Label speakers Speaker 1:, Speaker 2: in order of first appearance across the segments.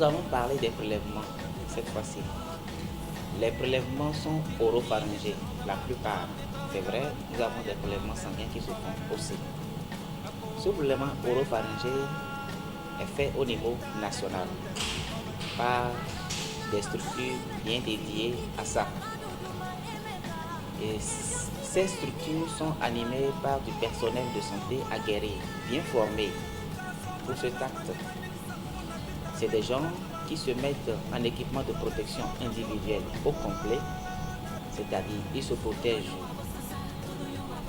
Speaker 1: Nous allons parler des prélèvements cette fois-ci. Les prélèvements sont oropharyngés, la plupart. C'est vrai, nous avons des prélèvements sanguins qui se font aussi. Ce prélèvement oropharyngé est fait au niveau national par des structures bien dédiées à ça. Et ces structures sont animées par du personnel de santé aguerri, bien formé pour cet acte. C'est des gens qui se mettent en équipement de protection individuelle au complet, c'est-à-dire ils se protègent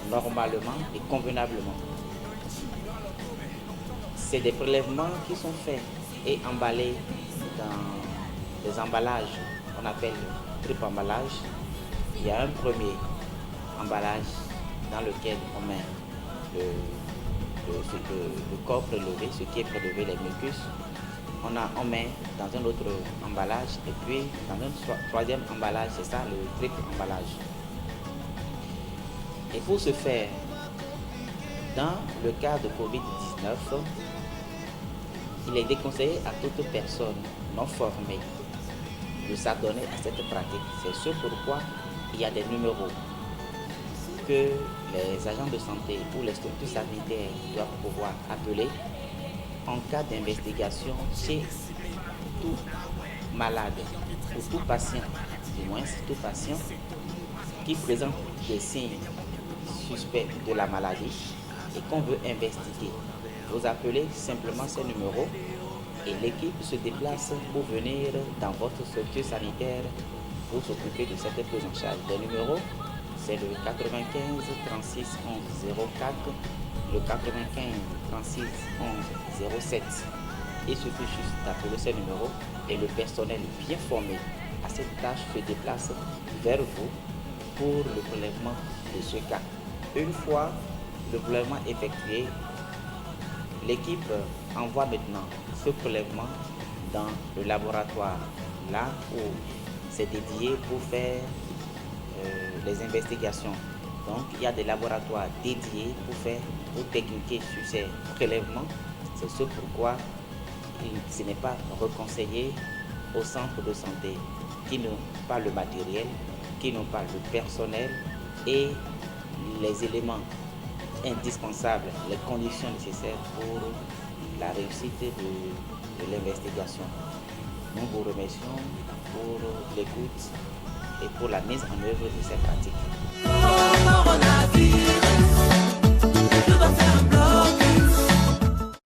Speaker 1: normalement et convenablement. C'est des prélèvements qui sont faits et emballés dans des emballages qu'on appelle triple emballage. Il y a un premier emballage dans lequel on met le corps prélevé, ce qui est prélevé, les mucus. On met dans un autre emballage et puis dans un troisième emballage, c'est ça le triple emballage. Et pour ce faire, dans le cas de Covid-19, il est déconseillé à toute personne non formée de s'adonner à cette pratique. C'est ce pourquoi il y a des numéros que les agents de santé ou les structures sanitaires doivent pouvoir appeler en cas d'investigation chez tout malade ou tout patient, du moins tout patient qui présente des signes suspects de la maladie et qu'on veut investiguer. Vous appelez simplement ces numéros et l'équipe se déplace pour venir dans votre structure sanitaire pour s'occuper de cette prise en charge. Les numéros, c'est le 95 36 11 04, le 95 36 11 07. Il suffit juste d'appeler ces numéros et le personnel bien formé à cette tâche se déplace vers vous pour le prélèvement de ce cas. Une fois le prélèvement effectué, l'équipe envoie maintenant ce prélèvement dans le laboratoire, là où c'est dédié pour faire les investigations. Donc il y a des laboratoires dédiés pour techniquer sur ces prélèvements. C'est ce pourquoi ce n'est pas reconseillé aux centres de santé qui n'ont pas le matériel, qui n'ont pas le personnel et les éléments indispensables, les conditions nécessaires pour la réussite de l'investigation. Nous vous remercions pour l'écoute et pour la mise en œuvre de cette pratique.